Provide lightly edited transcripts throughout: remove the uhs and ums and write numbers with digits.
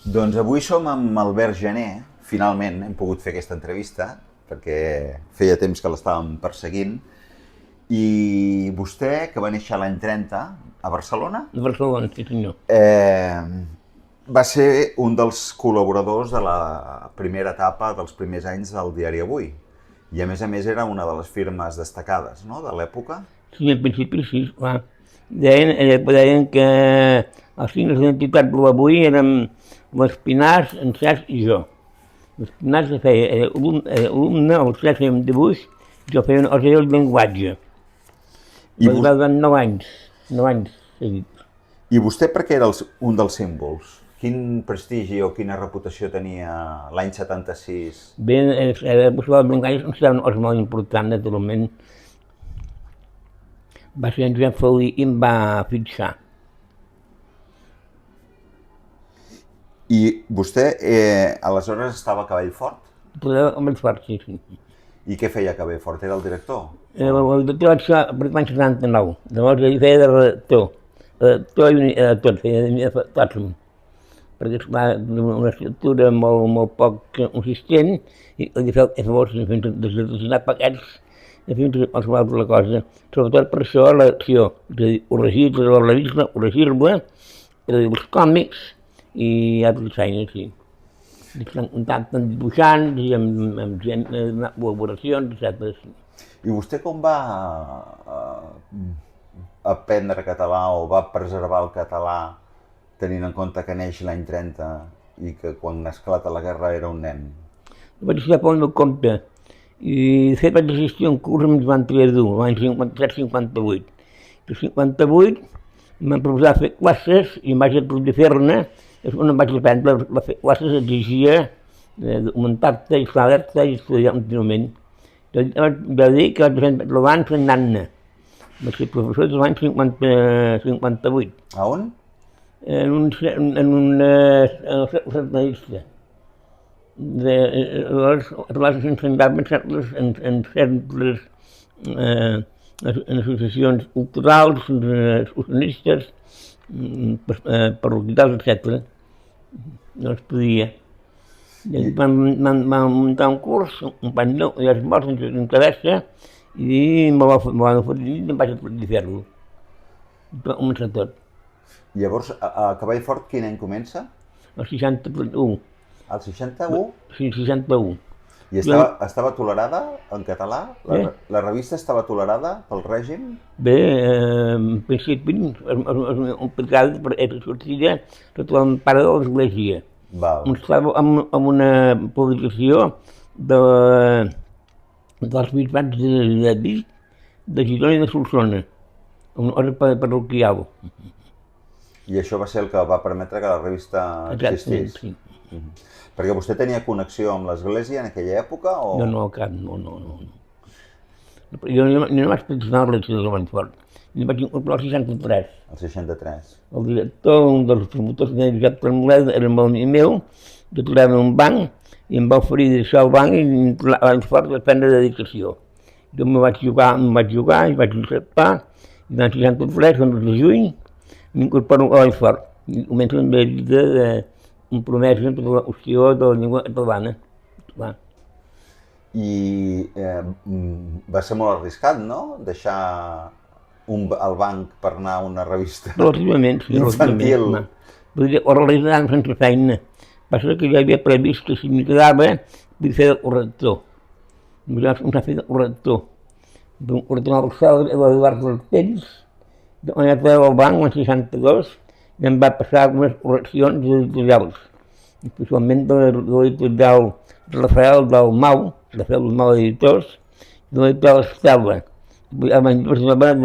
Doncs avui som amb Albert Gené, finalment hem pogut fer aquesta entrevista, perquè feia temps que l'estàvem perseguint, i vostè, que va néixer l'any 30 a Barcelona, De Barcelona, sí senyor. va ser un dels col·laboradors de la primera etapa dels primers anys del diari Avui. I a més era una de les firmes destacades, no?, de l'època. Sí, en principi sí, clar. Deien que els signes d'identitat de l'avui érem l'Espinàs, en Cesc i jo. L'Espinàs era alumne, el Cesc feia un dibuix, jo feia el llenguatge. I, Va durar 9 anys seguits. I vostè per què era un dels símbols? Quin prestigi o quina reputació tenia l'any 76? Bé, el llenguatge no serà una cosa molt important, naturalment. Va ser en Josep Felí i em va fitxar. I vostè aleshores estava a Cavall Fort? Però amb els forts, sí, sí. I què feia a Cavall Fort? Era el director? El doctor vaig ser per l'any 79, llavors ell feia de redactor i tot, feia tots, perquè és clar, una estructura molt poc consistent i llavors fins a designar paquets fins a qualsevol altra cosa. Sobretot per això l'acció, és a dir, corregir tota la revista, corregir-la, els còmics i altres feines, sí. En contacte amb dibuixants i amb gent, col·laboracions, etc. I vostè com va aprendre català o va preservar el català tenint en compte que neix l'any 30 i que quan esclata la guerra era un nen? Vaig estudiar pel meu compte i de fet vaig assistir a un curs amb Joan Triadú, l'any 57-58. El 58 m'han proposat fer classes i em vaig aprovar fer-ne. És on em vaig aprendre a fer classes, exigia documentar-te, instalar-te i estudiar contínuament. Va dir que vaig aprendre l'abans fent-ne. Vaig ser professor de l'any 58. A on? En un centralista. Les classes ensenyaven en certes associacions culturals, excursionistes, parroquials, etc. No es podia. Van muntar un curs, un company meu, i els morts ens interessa, i me van oferir i em vaig aprovar fer-lo. Va començar tot. Llavors, a Cavall Fort quin any comença? El 61. El 61? Sí, 61. I estava tolerada en català? La revista estava tolerada pel règim? Bé, en principi, un pecat perquè sortia tot l'empara de l'Església. Estava amb una publicació dels bisbats de Vic, de Girona i de Solsona, una cosa parroquial. I això va ser el que va permetre que la revista existís? Sí. Perquè vostè tenia connexió amb l'Església en aquella època? No, cap, no. Jo no vaig participar en la relació de Cavall Fort. Jo vaig incorporar el 63. El 63. El director, un dels promotors de Josep Tremoleda, era molt amic meu, jo treballava en un banc i em va oferir deixar el banc i a Cavall Fort vaig prendre dedicació. Jo me vaig jugar i vaig acceptar, i l'any 63, el 2 de juny, m'incorporo a Cavall Fort. I començo amb la vida compromesa amb la qüestió de la llengua catalana. I va ser molt arriscat, no?, deixar el banc per anar a una revista relativament, sí, infantil. Vull dir, o realitzant sense feina. Passa que ja havia previst que si m'hi quedava, vull fer de corrector. Em va fer de corrector. Un corrector al sol, l'Eduard Cortells, quan ja estava al banc, l'any 62, i em va passar algunes correccions editorials, especialment de l'editorial Rafael Dalmau Editors, i l'editorial Estela. De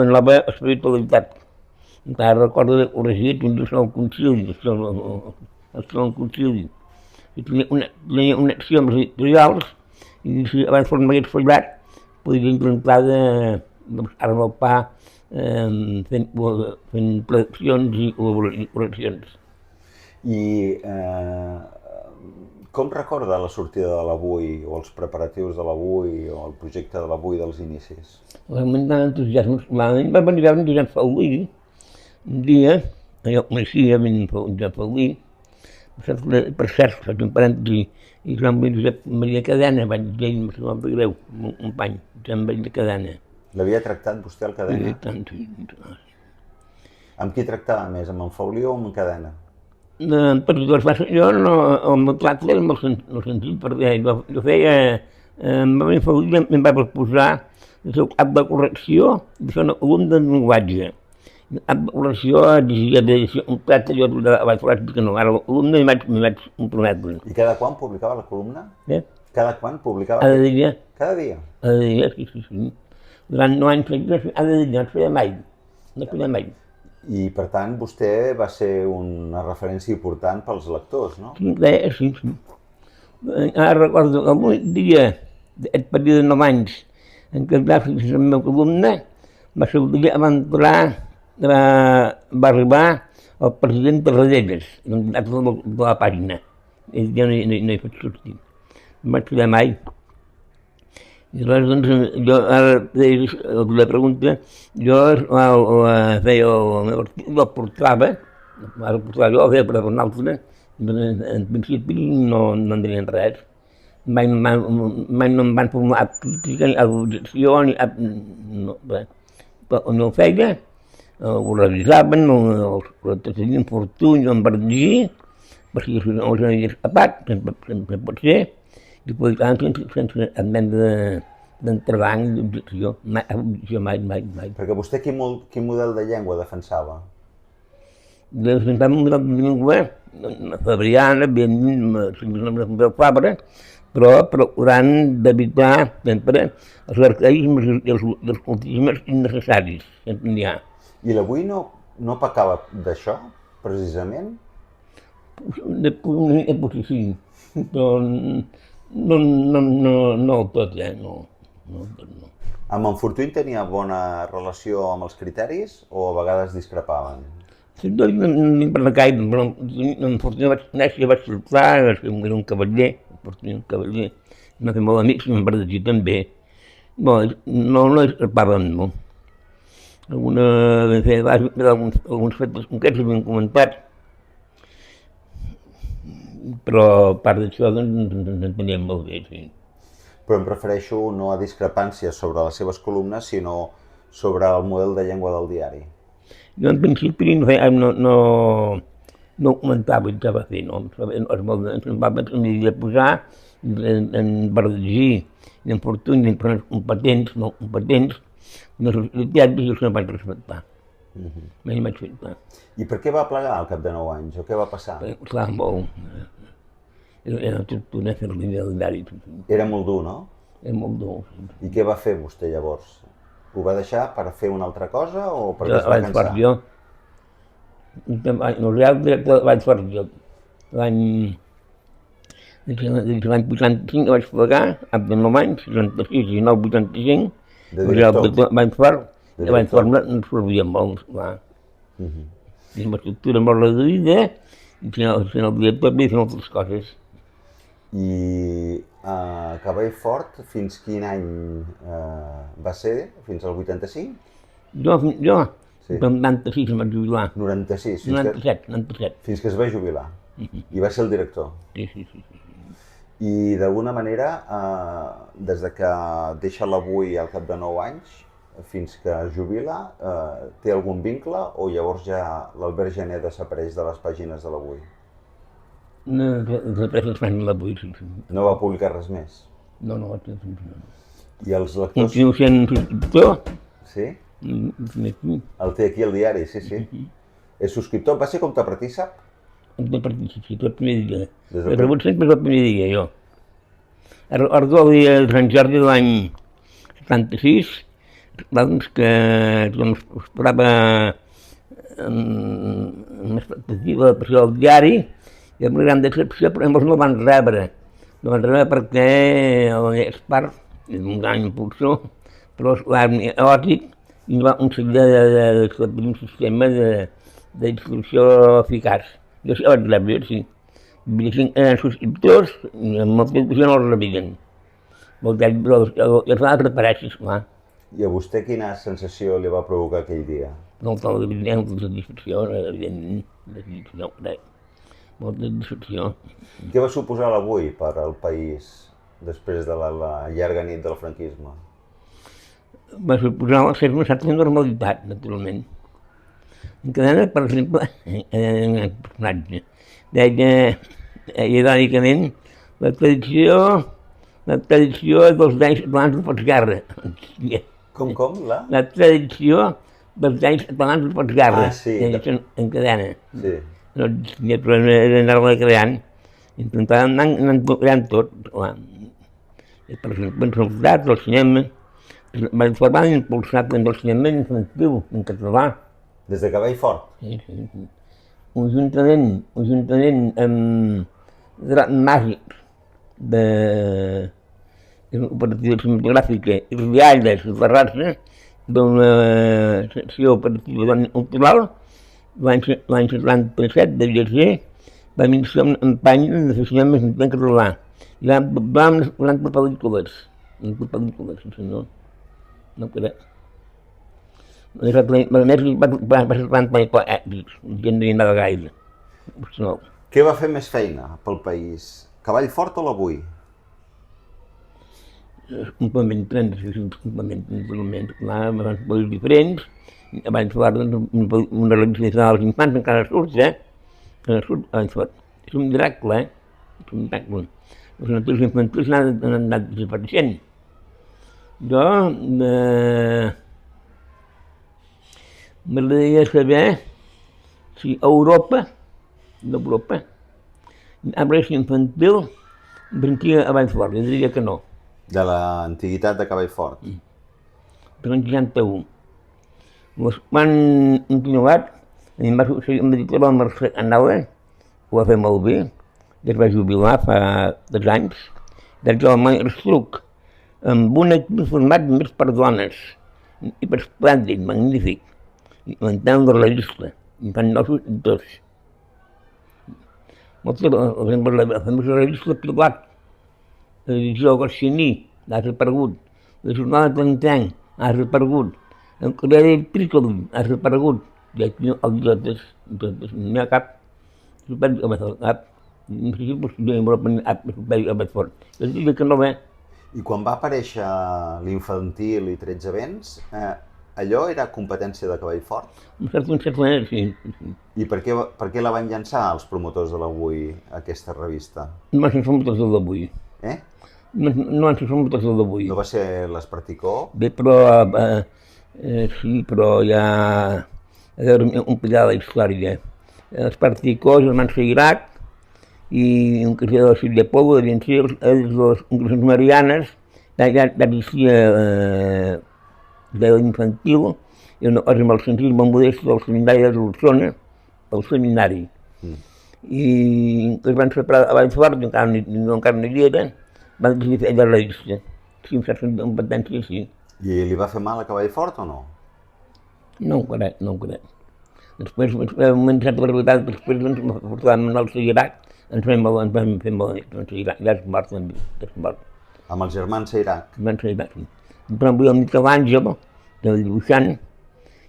nova espiritualitat. Encara recordo de corregir fins al concili, al concili. Tenia una acció amb les editorials i si abans que m'hagués fallat, podria intentar d'armar el pa fent prediccions i correccions. I com recorda la sortida de l'Avui, o els preparatius de l'Avui, o el projecte de l'Avui dels inicis? Realment tan entusiasme. Em va venir a veure en Josep Felí, un dia, jo coneixia en Josep Felí, Per cert, faig un parèntesi, i Joan Josep Maria Cadena, vaig dir, em sembla molt greu, un company, Joan Maria Cadena. L'havia tractat vostè al Cadena? Tant, sí. Amb qui tractava més, amb en Faulió o amb en Cadena? Perquè jo no, el meu tracte era molt senzill, perquè jo feia, em va proposar el seu cap de correcció de fer una columna de llenguatge. El cap de correcció exigia un tracte, jo vaig dir que no, ara la columna m'hi vaig comprometre. I cada quan publicava la columna? Cada quan publicava? Cada dia. Cada dia? Cada dia, sí. Durant 9 anys cada dia, no es feia mai. No es feia mai. I, per tant, vostè va ser una referència important pels lectors, no? Sí. Ara recordo que un dia, d'aquest període de 9 anys, en què va fer la meva columna, va ser el dia que va arribar el president Tarradellas, de la pàgina. Jo no hi faig sortir. No vaig fer mai. I aleshores, doncs, jo ara la pregunta, jo feia el meu article, el portava jo, el feia per un altre, en principi no en deien res. Mai no em van formular cap crítica, ni cap objecció, ni cap... No ho feia, ho revisaven, el tenien fortuna, em van dir, perquè no us havia escapat, sempre pot ser, i per tant sense admetre d'entrebanc, d'objecció, mai. Perquè vostè quin model de llengua defensava? Defensava un model de llengua fabriana, del Fabra, però procurant d'evitar sempre els arcaïsmes i els cultismes innecessaris, sempre n'hi ha. I l'Avui no pecava d'això, precisament? Potser sí, però no tot, no. Amb en Fortuny tenia bona relació amb els criteris o a vegades discrepaven? Sí, no n'hi parla gaire, però en Fortuny vaig néixer, vaig sortar, era un cavaller, un cavaller, em va fer molt amics i em va dir també. No discrepàvem molt. Alguns fets concrets havien comentat, però a part d'això ens enteníem molt bé, sí. Però em refereixo no a discrepàncies sobre les seves columnes, sinó sobre el model de llengua del diari. Jo en principi no comentava què va fer, no? Em va posar en Verdigí i en Fortuny, en persones competents, molt competents, una societat i això no vaig respectar. Mai vaig fer. I per què va plegar al cap de 9 anys, o què va passar? Clar, molt. Era una fermina del diari. Era molt dur, no? Era molt dur. I què va fer vostè llavors? Ho va deixar per fer una altra cosa o perquè es va cansar? El Real Director vaig fer jo. L'any 85 vaig plegar, cap de 9 anys, 66 i 9, 85. El Real Director vaig fer, i vaig fer no ens servia molt, clar. És una estructura molt reduïda, i si el director havia de fer moltes coses. I Cavall Fort, fins quin any va ser? Fins al 85? Jo, el 96 em vaig jubilar. 96? 97. Fins que es va jubilar. I va ser el director. Sí. I d'alguna manera, des que deixa l'Avui al cap de 9 anys, fins que es jubila, té algun vincle o llavors ja l'Albert Gené desapareix de les pàgines de l'Avui? Desapareix les pàgines de l'Avui, sí. No va publicar res més? No. I els lectors... Continuo sent subscriptor. Sí? El té aquí al diari, sí. És subscriptor, va ser comptapartícip? Comptapartícip, el primer dia. He rebut sempre el primer dia, jo. Recordo el dia de Sant Jordi de l'any 76, doncs que esperava amb expectativa per ser al diari, i amb una gran decepció, però llavors no el van rebre. No el van rebre perquè l'Espart és un gran impulsor, però va ser eòtic i no va aconseguir d'establir un sistema de distribució eficaç. Jo sí el vaig rebre, sí. 25 eren subscriptors i en molta ocasió no els rebien. Però els van reparèixer, esclar. I a vostè quina sensació li va provocar aquell dia? Molta satisfacció, evidentment, molta decepció. Què va suposar l'avui per al país després de la llarga nit del franquisme? Va suposar la seva certa normalitat, naturalment. En cadena, per exemple, en el personatge, deia irònicament la tradició dels danys catalans de postguerra. Com? La tradició dels danys catalans de postguerra. Ah, sí. En cadena. Sí. Doncs, però era anar-la creant. Intentàvem anar creant tot. Clar. I, per exemple, els soldats, el cinema, van impulsar també el cinema infantil en català. Des de Cabell-Fort? Sí. Juntament amb Drac Màgic de l'operativa cinematogràfica i Rialles de Terrassa, d'una secció operativa cultural, l'any 77 devia ser, vam iniciar una campanya de fer cinema en català. I vam posar pel·lícules, sí senyor, no crec. A més, va ser tant èxits, gent no hi anava gaire. Què va fer més feina pel país? Cabell-Fort o l'Avui? Es complementen, naturalment. Clar, abans països diferents, abans parlar d'una realització dels infants encara surt, encara surt, abans fort. És un miracle, és un miracle. Els naturs infantils han anat desapareixent. Jo m'agradaria saber si a Europa, la realizació infantil ventia abans fort, jo diria que no. De l'antiguitat de Cabell-Fort? Per l'any 61. Quan han continuat, a mi em va succeir amb l'editora del Mercè Canales, ho va fer molt bé, que es va jubilar fa 2 anys, des del Manstruc, amb un equip format només per dones, i per esplèndid, magnífic, i mantenen la revista, i fan nous editors. Per exemple, la famosa revista Pilat, l'edició Gosciní, ha desaparegut, la jornada de Plantenc ha desaparegut, el Correu Piccoli ha desaparegut, i aquí els idiotes, no hi ha cap, superi a cap. No sé si possible a Bedford. Jo diria que no ve. I quan va aparèixer l'Infantil i 13 vents, allò era competència de Cabell-Fort? En certa manera, sí. I per què la van llançar els promotors de l'Avui, aquesta revista? No van ser promotors de l'Avui. No van ser promotors de l'Avui. No va ser l'Esparticó? Bé, però sí, però hi ha un pillar de la història. L'Esparticó, Germans Seguirac, i un criador de Sílvia Polo, devien ser les congregacions marianes, d'edició infantil, i una cosa molt senzilla, molt modesta, del seminari de Solsona, el seminari. I es van separar a Vallfort, encara no hi era, van decidir fer la revista. Sí, amb certa competència, sí. I li va fer mal a Cabell-Fort o no? No ho crec. Després, en un moment de certa realitat, després ens portàvem al Seguirac, ens vam fer molt Seguirac, ja és mort també, Amb els germans Seguirac? Seguirac, sí. Però amb el Miquel Àngel, el dibuixant,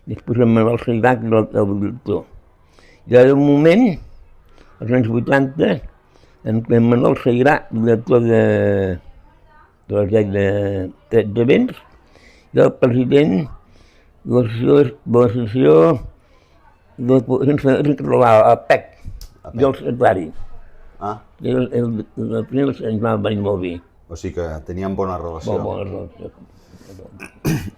després amb el Seguirac, el director. I en un moment, als anys 80, amb Manuel Seguirac, director de Vents, i el president de l'associació de les poblacions català, el PEC, i el secretari. El primer ens va venir molt bé. O sigui que teníem bona relació. Bona relació.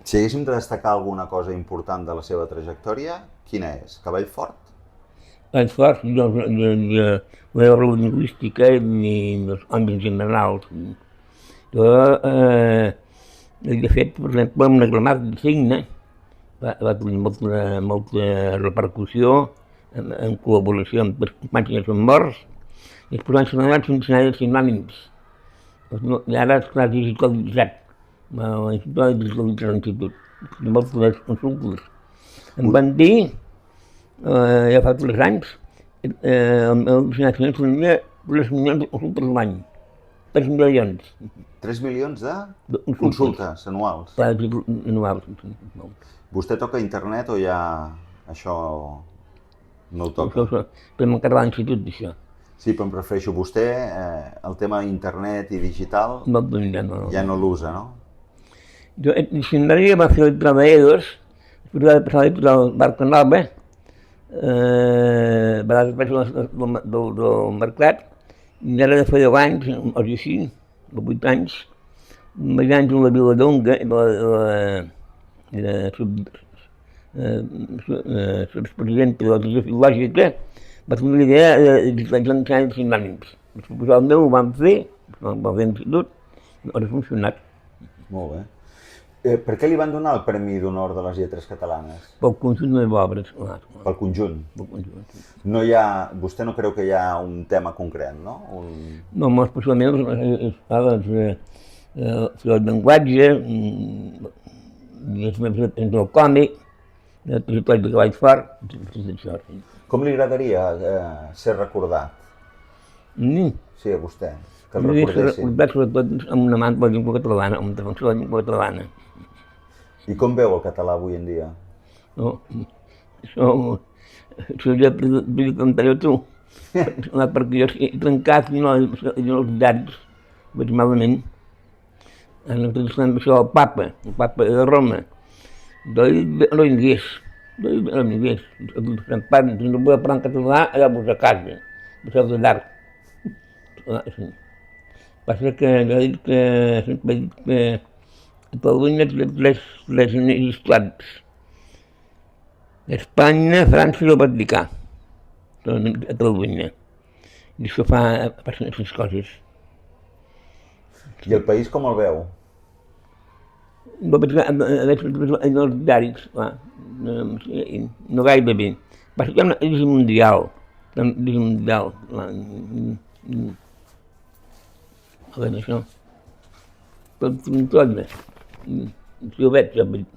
Si haguéssim de destacar alguna cosa important de la seva trajectòria, quina és? Cabell-Fort? Cabell-Fort, la lingüística i els àmbits generals. Jo, de fet, per exemple, amb la gramàtica de signe, va tenir molta repercussió en col·laboració amb els companys que són morts, i els posats anomenats un diccionari de sinònims. I ara està digitalitzat, l'Institut de Digitalitzar l'Institut, i moltes consultes. Em van dir, ja fa 3 anys, el diccionari tenia 3 milions de consultes l'any. 3 milions. 3 milions de consultes anuals? Anuals. Vostè toca internet o ja això no ho toca? Però m'encarregava l'institut d'això. Sí, però em refereixo a vostè, el tema internet i digital No, doncs ja no. ja no l'usa, no? Jo, el diccionari va fer el treballadors, després va passar el Barca Nova, va desaparèixer del mercat, i ara de fa 10 anys, o així, o 8 anys, vaig anar a la Viladonga, era l'expresidenta de la Societat Filològica, va tenir la idea de digitalitzar els sinònims. Els professors meus ho van fer l'institut, ara ha funcionat. Molt bé. Per què li van donar el Premi d'Honor de les Lletres Catalanes? Pel conjunt de obres, clar. Pel conjunt? Pel conjunt, sí. No hi ha, vostè no creu que hi ha un tema concret, no? No, molt especialment el llenguatge, el còmic, el territori de Cavall Fort, tot això. Sí. Com li agradaria ser recordat? Sí, a vostè, que el recordessin. Recordat sobretot amb un amant de la llengua catalana, amb un defensor de la llengua catalana. I com veu el català avui en dia? No, això ja t'he contat tu, perquè jo he trencat i no els diaris, vaig malament. Ara estem això el papa de Roma, no hi hagués, si no vull parlar en català, allà a casa, això de llarg. Passa que jo he dit que Catalunya té tres estats, Espanya, França i el Vaticà, a Catalunya. I això passen aquestes coses. I el país com el veu? En els diaris, no gaire bé. Passa que hi ha una crisi mundial, a veure això. Tot bé. Si ho veig, ja veig.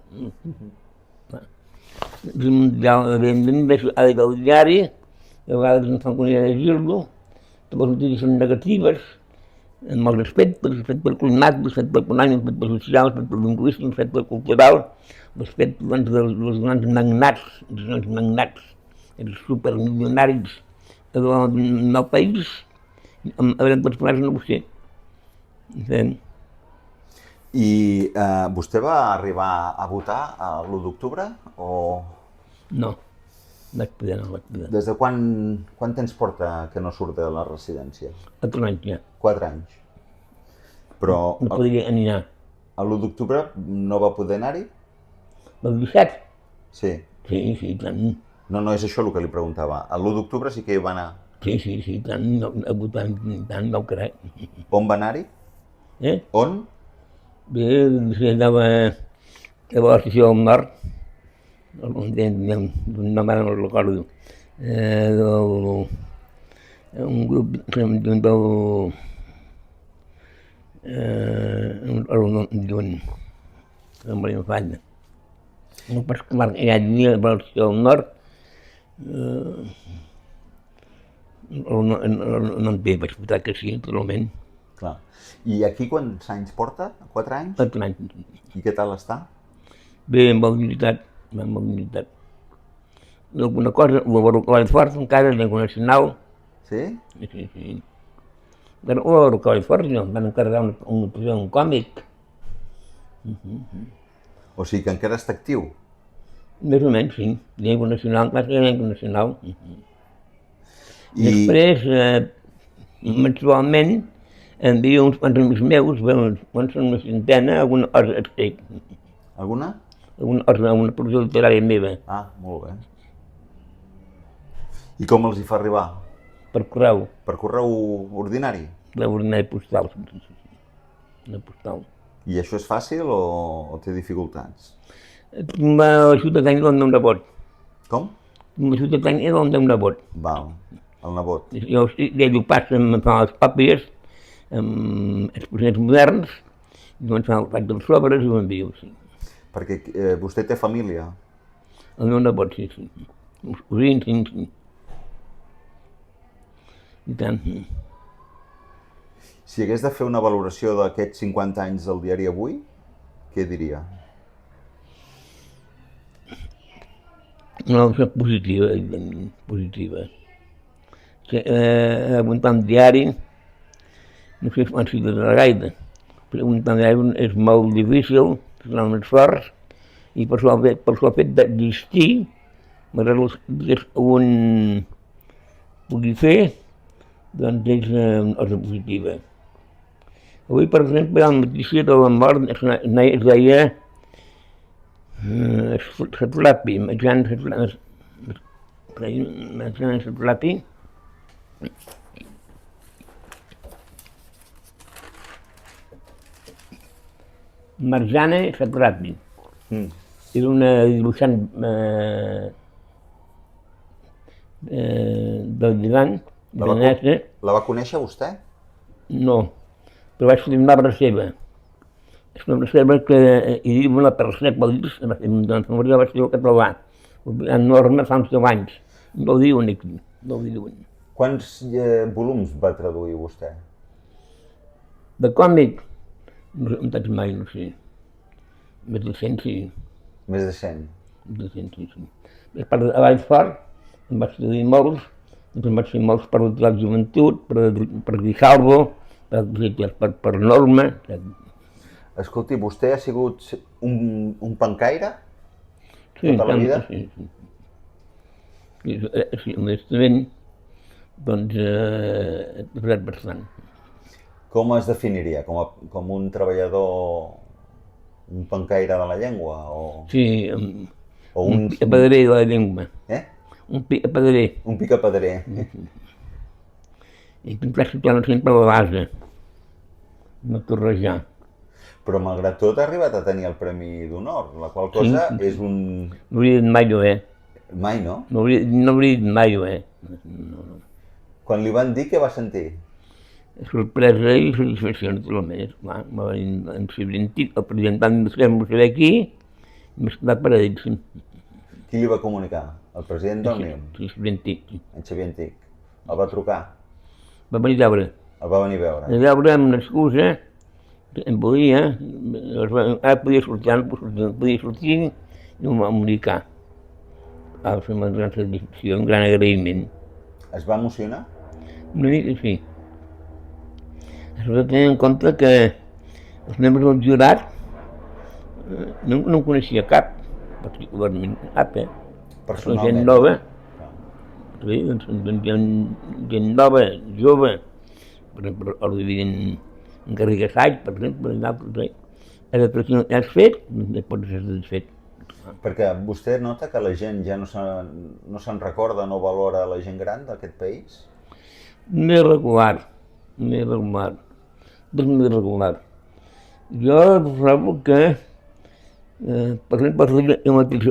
Crisi mundial, ara del diari, a vegades no fan conèixer llegir-lo, totes les notícies són negatives, en molts aspectes, l'aspecte climàtic, l'aspecte econòmic, l'aspecte social, l'aspecte lingüístic, l'aspecte cultural, l'aspecte dels grans magnats, els supermilionaris del país, haurem tots plats no ho sé. I vostè va arribar a votar l'1 d'octubre o...? No, vaig poder. Des de quant temps porta que no surt de la residència? 4 anys ja. 4 anys. Però no podria anar. L'1 d'octubre no va poder anar-hi? El 17? Sí. Sí, tant. No és això el que li preguntava. L'1 d'octubre sí que hi va anar? Sí, tant, a votar, tant, no ho crec. On va anar-hi? On? Bé, anava a la Estació del Nord, no ara no recordo, un grup del... no me falla. No pas clar que hi ha dia a la Estació del Nord, no en ve, vaig votar que sí, totalment. Clar. I aquí quants anys porta? 4 anys? 4 anys. I què tal està? Bé, amb mobilitat. Alguna cosa, la Barrocola Fort encara, la llengua nacional. Sí? Sí. Però la Barrocola Fort no, van encarregar un còmic. O sigui que encara està actiu? Més o menys, sí. Llengua nacional, classe de llengua nacional. Després, mensualment, envio uns quants amics meus, quan són una cinquena, alguna cosa escric. Alguna? Alguna producció literària meva. Ah, molt bé. I com els hi fa arribar? Per correu. Per correu ordinari? L'ordinari postal. La postal. I això és fàcil o té dificultats? L'ajuda tècnica del meu nebot. Com? L'ajuda tècnica del meu nebot. Val, el nebot. Ell ho passa, em fa les còpies, els projectes moderns, i llavors faig els sobres i ho envio, sí. Perquè vostè té família? El meu nebot, sí. Els cosins, sí. I tant. Si hagués de fer una valoració d'aquests 50 anys del diari Avui, què diria? Una valoració positiva, positiva. apuntar un diari, no sé quan s'hi de gaire, però apuntar un diari és molt difícil, és un esforç, i per això el fet d'existir, malgrat que un pugui fer, doncs és una cosa positiva. Avui, per exemple, hi ha una notícia de la mort, es deia Satlapi, Marjane Satlapi. Marjane Satlapi. Era una dibuixant del Líban, danesa. La va conèixer vostè? No, però vaig fer una obra seva. És una obra seva que hi diu una Persèpolis, doncs m'hauria de ser el català. En norma fa uns 10 anys. No ho diuen aquí, no ho diuen. Quants volums va traduir vostè? De còmic? No sé, no mai, no sé. Més de 100, sí. Més de 100? Més de 100, sí. A part de Valls Fort, em vaig traduir molts, doncs em vaig fer molts per la joventut, per Grijalvo, per Norma. Escolti, vostè ha sigut un pencaire? Sí, tota la vida? Sí. Sí, honestament, doncs he treballat bastant. Com es definiria? Com un treballador, un pencaire de la llengua? Sí, un picapedrer de la llengua. Un picapedrer. Un picapedrer. I intentar situar sempre la base, no torrejar. Però malgrat tot ha arribat a tenir el Premi d'Honor, la qual cosa és un... No hauria dit mai, Mai, no? No hauria dit mai, No. Quan li van dir, què va sentir? Sorpresa i satisfacció, naturalment. Va venir en Xavier Antic, el president d'Andalusia, va aquí, i m'ha quedat paradíssim. Qui li va comunicar? El president d'Òmnium? Sí, Xavier Antic. En Xavier Antic. El va trucar? Va venir a veure. El va venir a veure? A veure amb una excusa, em podia, ara podia sortir, i em va comunicar. Va ser una gran satisfacció, un gran agraïment. Es va emocionar? Una mica sí. Has de tenir en compte que els membres del jurat no en coneixia cap, particularment cap, Personalment? Gent nova. Sí, doncs gent nova, jove, per exemple, el vivien en Garriga Saig, per exemple, i d'altres. Ara, però si no has fet, no pots ser satisfet. Perquè vostè nota que la gent ja no se'n recorda, no valora la gent gran d'aquest país? Més regular. Més regular. Jo trobo que, per exemple, el mateix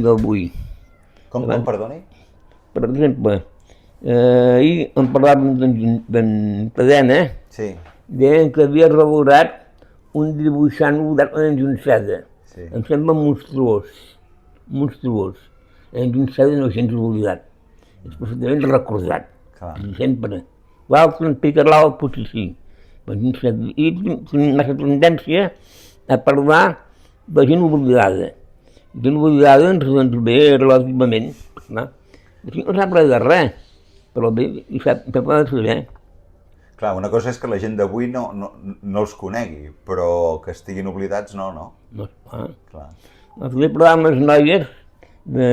d'avui. Com, perdoni? Per exemple, ahir em parlàvem d'en Cadena, deien que havia valorat un dibuixant en Junceda. Em sembla monstruós. En Junceda no és gens oblidat. És perfectament recordat. Sempre. L'altre en Picarlau potser sí. I tinc massa tendència a parlar de gent oblidada. Gent oblidada ens ve relativament. Aquí no sap res de res, però bé, i sap de saber. Clar, una cosa és que la gent d'avui no els conegui, però que estiguin oblidats no. No, clar. L'altre dia parlàvem amb les noies de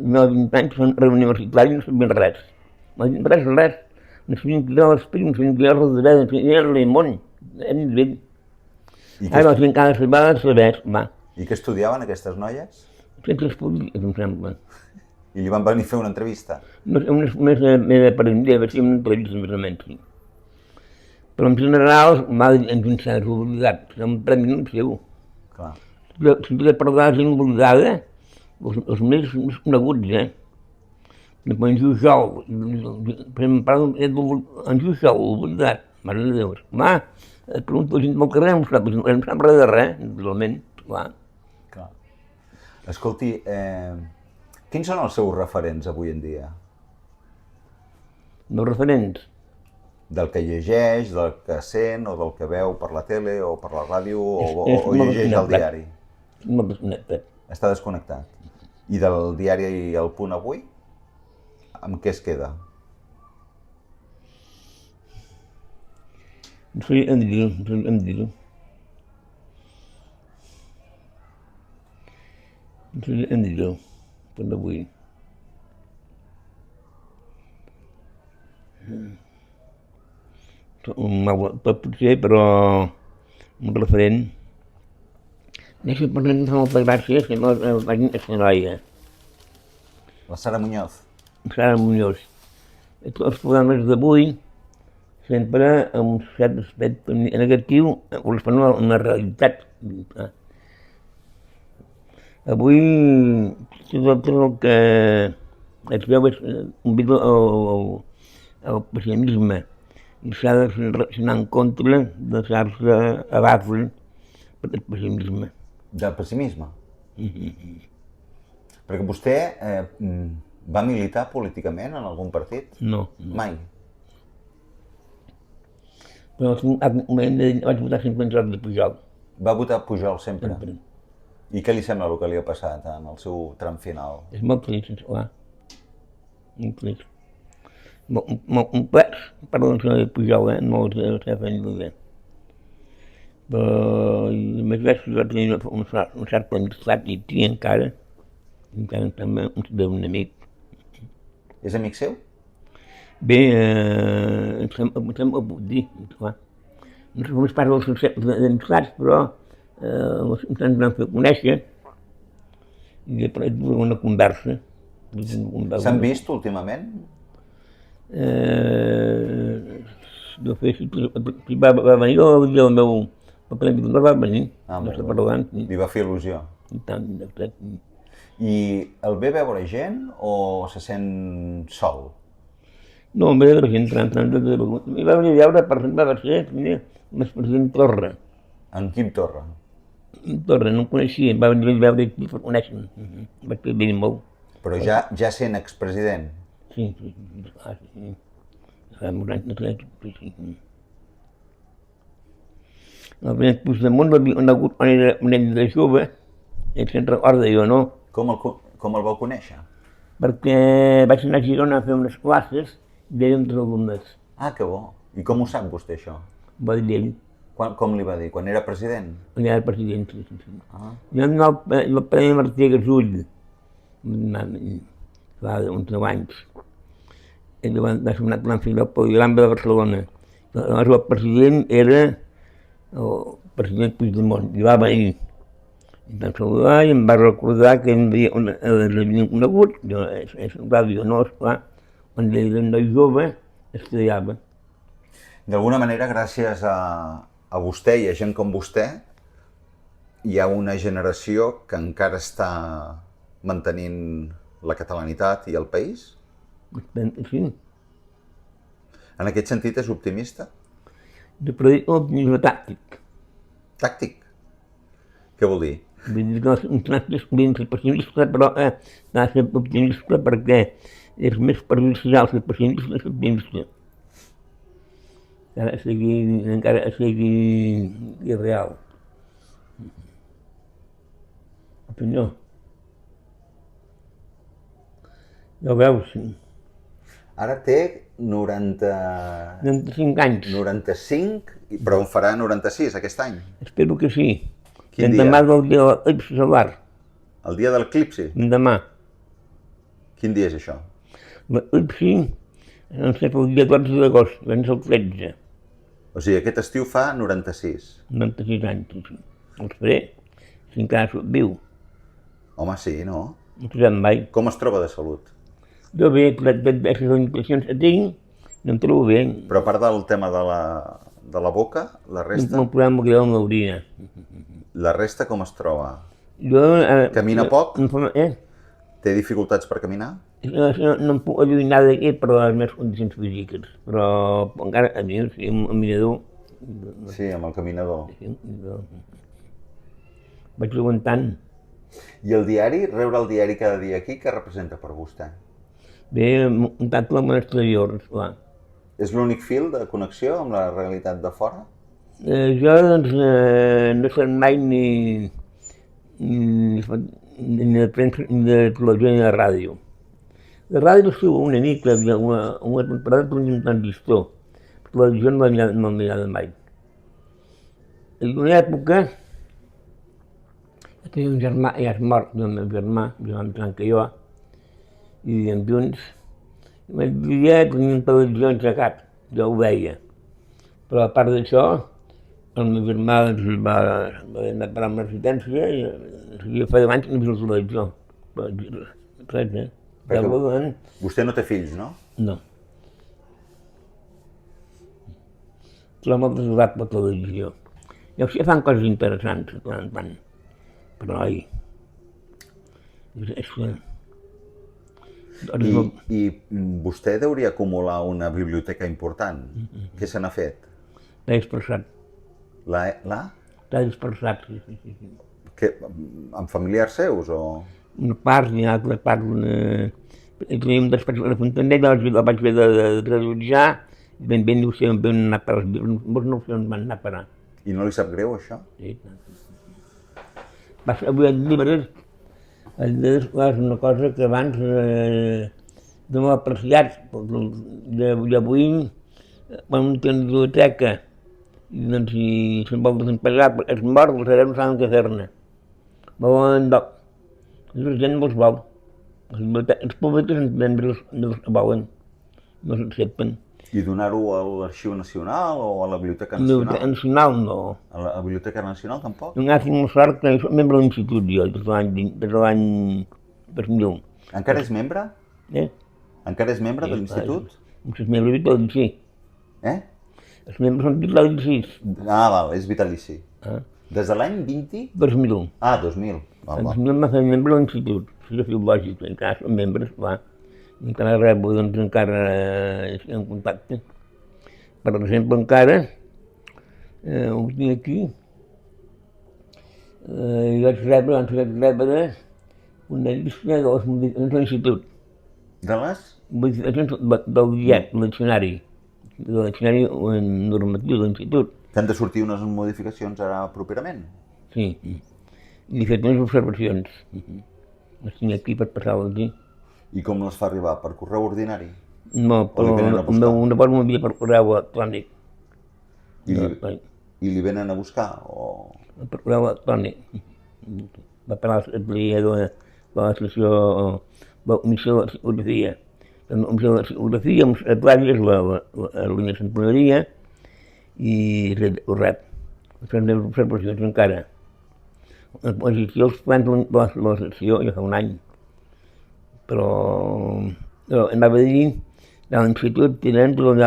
20 anys, són universitaris, no sabien res. No sabien res. No sabien qui era l'Esprit, no sabien qui era Rodoreda, no sabien qui era l'Aimon, era nivell. Ara els encara saber, va. I què estudiaven aquestes noies? Ciències polítiques, em sembla. I li van venir a fer una entrevista? Més per un dia, va ser una entrevista més o menys, sí. Però en general, en Junceda és oblidat, és un premi no seu. Clar. Si hem de parlar de gent oblidada, els més coneguts, En Jujol, per exemple, en Jujol, oblidat, mare de Déu. Et pregunto a gent del carrer, no em sap res de res, naturalment, clar. Escolti, quins són els seus referents avui en dia? Meus referents? Del que llegeix, del que sent, o del que veu per la tele, o per la ràdio, o llegeix el diari? Molt desconnectat. Està desconnectat. I del diari El Punt Avui? Amb què es queda? No sé què em dir, no sé què em dir. No sé què em dir, per avui. Un mal tot potser, però un referent. Deixa per mi fa molta gràcia que no vagin a Sanaia, La Sara Muñoz. Sara Muñoz. Els programes d'avui sempre amb un cert aspecte negatiu correspon a una realitat. Avui tot el que es veu és un vídeo al pessimisme i s'ha de reaccionar en contra de deixar-se abafar per aquest pessimisme. Del pessimisme? Perquè vostè va militar políticament en algun partit? No. Mai? Però en algun moment vaig votar sempre en joc de Pujol. Va votar Pujol sempre? Sempre. I què li sembla el que li ha passat en el seu tram final? És molt feliç, esclar. Molt feliç. Un plec, parlo de Pujol, no el seva família. Però a més veig que va tenir un cert amistat i tinc encara em sembla un amic. És amic seu? Bé, em sembla que puc dir, clar. No sé com es parla dels conceptes d'amistats, però ens vam fer conèixer i després una conversa. S'han vist últimament? De fet, si va venir el meu paper no va venir, no està parlant. Li va fer il·lusió. I tant, de fet. I el ve a veure gent o se sent sol? No, em ve de gent tant. I va venir a veure, per exemple, va ser l'expresident Torra. En Quim Torra? Torra, no em coneixia, va venir a veure aquí per conèixer-me. Vaig fer molt. Però ja sent expresident? Sí. Fa molts anys, no sé, sí. El president Puigdemont l'havia conegut quan era un nen de jove, ell se'n recorda, jo no. Com el vau conèixer? Perquè vaig anar a Girona a fer unes classes i hi havia uns alumnes. Ah, que bo. I com ho sap vostè, això? Va dir ell. Com li va dir? Quan era president? Quan era president, sí. Jo vam anar al Premi Martí Gasull, fa uns 10 anys. Ell va ser un acte al Poligram de Barcelona. Aleshores el president era el president Puigdemont, i va venir. Em va saludar i em va recordar que l'havien conegut. Va dir, no, esclar, quan era un noi jove, estudiava. D'alguna manera, gràcies a vostè i a gent com vostè, hi ha una generació que encara està mantenint la catalanitat i el país? Sí. En aquest sentit, és optimista? Però dic optimisme tàctic. Tàctic? Què vol dir? Vull dir que no és pessimista, però ha de ser optimista perquè és més perjudicial ser pessimista que optimista. Encara sigui irreal. Senyor. Ja ho veus, sí. Ara té 95 anys. 95, però en farà 96 aquest any. Espero que sí. Quin dia? Demà del dia de l'eclipsi solar. El dia de l'eclipsi? Demà. Quin dia és això? L'eclipsi, no sé, el dia 12 d'agost, l'any el 13. O sigui, aquest estiu fa 96. 96 anys, sí. Els faré, si encara soc viu. Home, sí, no? No sabem mai. Com es troba de salut? Jo bé, les impressions que tinc, no em trobo bé. Però a part del tema de la boca, la resta? Un problema greu amb l'orina. La resta com es troba? Jo... Camina poc? Eh? Té dificultats per caminar? No em puc allunyar d'aquí per les meves condicions físiques, però encara a mi, sí, amb el mirador... Sí, amb el caminador. Vaig aguantant. I el diari, rebre el diari cada dia aquí, què representa per vostè? Bé, un tant amb l'exterior, esclar. És l'únic fil de connexió amb la realitat de fora? Jo, doncs, no sé mai ni de premsa, ni de televisió, ni de ràdio. La ràdio sí, una mica, una temporada per un transistor. La televisió no m'ha mirat mai. En una època, tenia un germà, ja és mort, el meu germà més gran que jo, i vivíem junts. Un dia tenien televisió engegat, jo ho veia. Però a part d'això, el meu germà va anar a parar a una residència i seguia fa 10 anys que no havia la televisió. Res, eh? Perquè vostè no té fills, no? No. Trobo molt desolat la televisió. Llavors ja fan coses interessants de tant en tant. Però, ai... I vostè deuria acumular una biblioteca important. Què se n'ha fet? L'he dispersat. La? L'he dispersat, sí. Que, amb familiars seus o...? Una part i una altra part, tenia un despatx a la Fontanella, la vaig haver de rebutjar, i ben no sé on van anar a parar, no sé on van anar a parar. I no li sap greu, això? Sí. Avui els llibres és una cosa que abans no m'ha apreciat, avui quan un té una biblioteca doncs, i se'n vol desempagar, és mort, els hereus no saben què fer-ne. Volen lloc. La gent no els vol. Els públics no els volen, no s'accepten. I donar-ho a l'Arxiu Nacional o a la Biblioteca Nacional? La Biblioteca Nacional no. A la Biblioteca Nacional tampoc? No ha tingut sort que soc membre de l'institut jo, des de l'any 2001. Encara és membre? Encara és membre de l'institut? És membre vitalici. Els membres són vitalicis. Ah, val, és vitalici. Des de l'any 20? 2001. Ah, 2000. En 2000 va fer membre de l'institut, sí, filològic, encara són membres, clar. Encara rebo, doncs encara estic en contacte. Per exemple, encara, ho tinc aquí, i vaig rebre una llista de les modificacions de l'institut. De les? Modificacions del guiat, del diccionari normatiu de l'institut. T'han de sortir unes modificacions ara properament? Sí, i he fet unes observacions. Les tinc aquí per passar-les aquí. I com les fa arribar? Per correu ordinari? No, però una part m'envia per correu electrònic. I li venen a buscar? Per correu electrònic. Va parar l'atelier de la secció de la comissió de psicografia. La comissió de psicografia, a Plàvies, la línia de Centoneria, i ho rep. Són les observacions encara. La posició els plans de la secció ja fa un any. Però anava a dir, a l'institut tenen els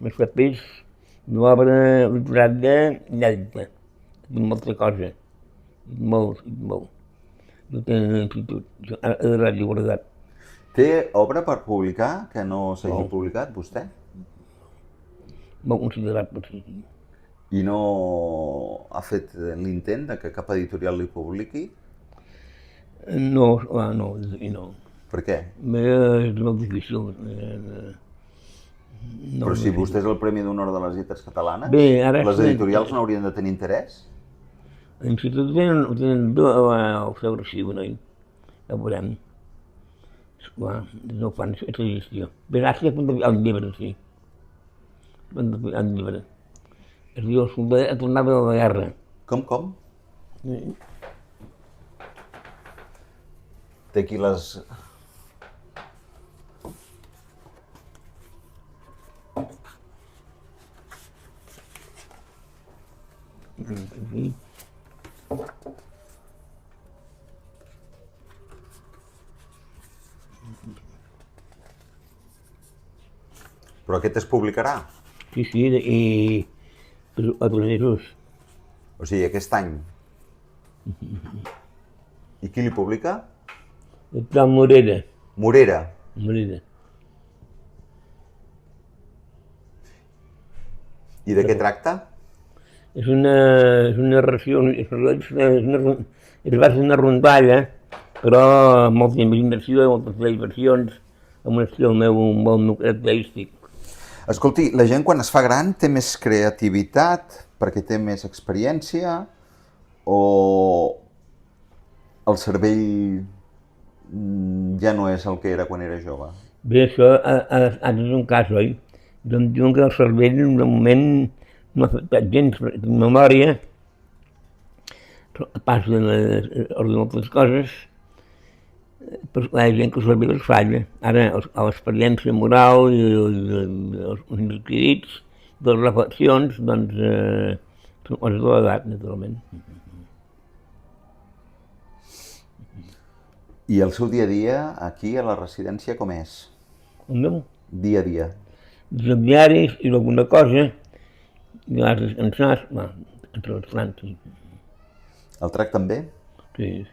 meus papers d'obra literària inèdita. Tinc molta cosa. Molt. No tenen a l'institut. Ha de ràdio guardat. Té obra per publicar que no s'hagi publicat, vostè? Molt considerable, sí. I no ha fet l'intent de que cap editorial li publiqui? No. Per què? És molt difícil. Però si vostè és el Premi d'Honor de les Lletres Catalanes, les editorials no haurien de tenir interès? L'institut tenen el seu arxiu, no? Ja ho veurem. Esclar, no ho fan, aquesta gestió. Gràcies per enviar un llibre, sí. Per enviar un llibre. Es diu El soldadet tornava de la guerra. Com? Té aquí les... Però aquest es publicarà? Sí, i a Jesús. O sigui, aquest any. I qui li publica? El Joan Morera. Morera. I de què tracta? És una narració, és base una rondalla, però amb molta imaginació, moltes diversions, amb un estil meu molt característic. Escolti, la gent quan es fa gran té més creativitat perquè té més experiència o el cervell ja no és el que era quan era jove? Bé, això és un cas, oi? Doncs diuen que el cervell en un moment m'ha afectat gens, perquè tinc memòria, passen moltes coses, però hi ha gent que la vida es falla. Ara, l'experiència moral i els adquirits, de les reflexions, doncs, són coses de l'edat, naturalment. I el seu dia a dia, aquí a la residència, com és? El meu? Dia a dia. Els diaris i alguna cosa, i vas descansar, entre els plans. El tracten bé? Sí.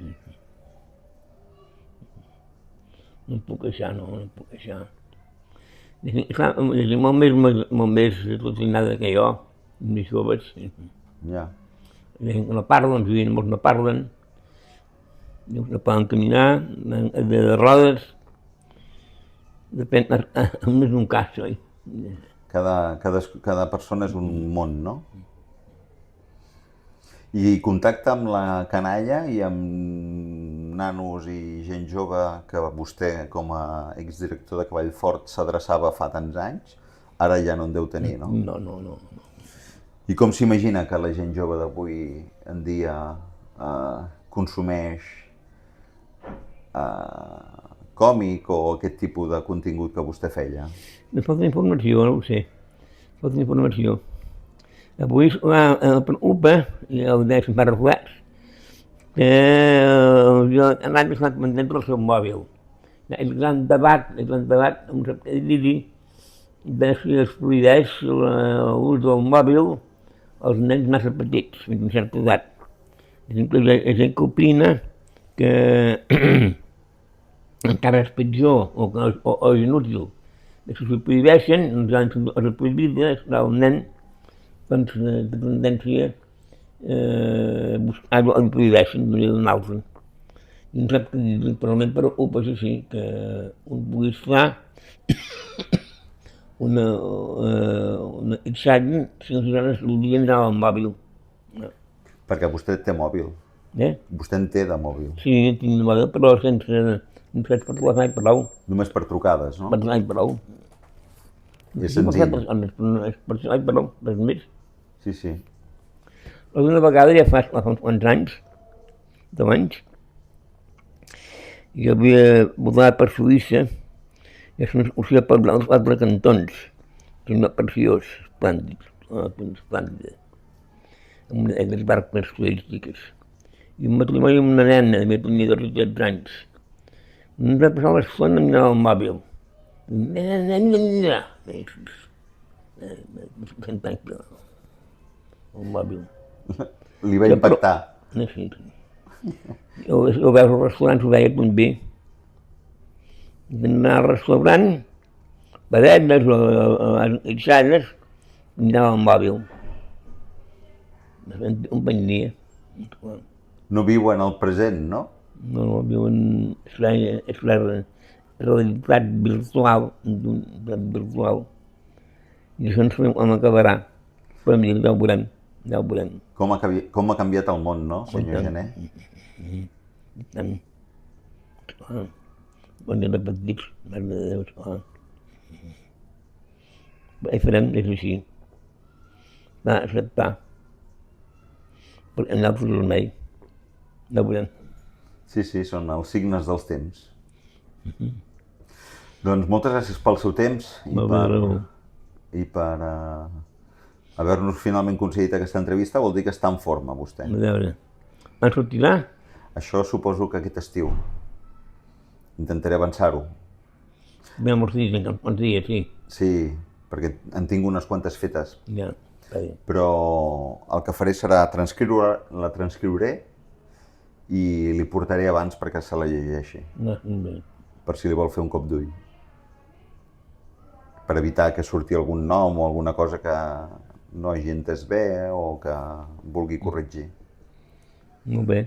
No em puc queixar, no em puc queixar. Clar, és molt més rutinada que jo, més joves. Ja. La gent que no parlen, els veïns molts no parlen, no poden caminar, de rodes, depèn, només un cas, oi? Cada persona és un món, no? I contacta amb la canalla i amb nanos i gent jove que vostè, com a exdirector de Cavallfort, s'adreçava fa tants anys, ara ja no en deu tenir, no? No. I com s'imagina que la gent jove d'avui en dia consumeix còmic o aquest tipus de contingut que vostè feia? Me falta informació, no ho sé. Falta informació. Avui el preocupa, i el deixen per reflex, que jo abans he estat pendent del seu mòbil. El gran debat, amb un didi, de si es prohibeix l'ús del mòbil als nens massa petits, fins a una certa edat. Hi ha gent que opina que encara és pitjor o és inútil. Que si s'ho prohibeixen, els prohibides, el nen, doncs, de tendència el prohibeixen d'una manera o d'una altra. I em sap que probablement preocupa, sí, que un pugui estar una exagin si els dones l'odien anar al mòbil. Perquè vostè té mòbil. Vostè en té de mòbil. Sí, tinc mòbil, però sense parlar mai prou. Només per trucades, no? Per mai prou. És senzill. Per mai prou, res més. Sí. Una vegada, ja fa uns quants anys, 10 anys, jo havia volat per Suïssa i és una excursió per els 4 cantons, que és un preciós, esplàndida, amb unes barques turístiques. I un matrimoni amb una nena, de tenia 12 o 13 anys. Ens va passar l'estona mirant el mòbil. El mòbil. Li va impactar. Sí. Jo veus als restaurants, ho veia també. Anar al restaurant, vedetes o guixades, mirava el mòbil. Un pendia. No viuen el present, no? No, viuen... És la realitat virtual. I això ens sabem com acabarà. Però mira, ja ho veurem. Com ha canviat el món, no, senyor Gené? Tant. Quan he repetit, mare de Déu, clar. Ho farem, és així. Va acceptar. Perquè en l'altre remei. Ja ho veurem. Sí, són els signes dels temps. Doncs moltes gràcies pel seu temps i per haver-nos finalment concedit aquesta entrevista. Vol dir que està en forma, vostè. A veure, en sortirà? Això suposo que aquest estiu. Intentaré avançar-ho. Bé, molts dies, sí. Sí, perquè en tinc unes quantes fetes. Ja, està bé. Però el que faré serà la transcriuré i li portaré abans perquè se la llegeixi. Bé. Per si li vol fer un cop d'ull. Per evitar que surti algun nom o alguna cosa que no hagi entès bé o que vulgui corregir. Molt bé.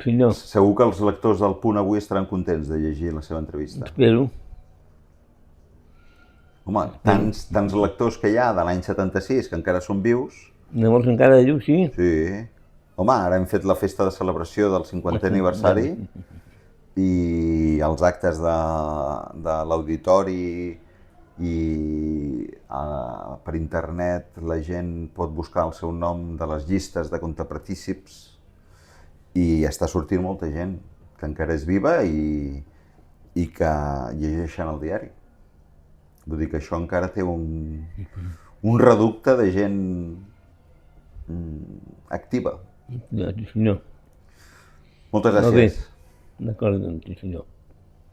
Senyor. Segur que els lectors del Punt avui estaran contents de llegir la seva entrevista. Espero. Home, tants lectors que hi ha de l'any 76 que encara són vius. Llavors encara de llum, sí? Sí. Home, ara hem fet la festa de celebració del 50è aniversari i els actes de l'auditori i per internet la gent pot buscar el seu nom de les llistes de comptapartícips i està sortint molta gent que encara és viva i que llegeixen el diari. Vull dir que això encara té un reducte de gent activa. Sí, senyor. Moltes Molt bé. gràcies. D'acord, doncs, sí, senyor.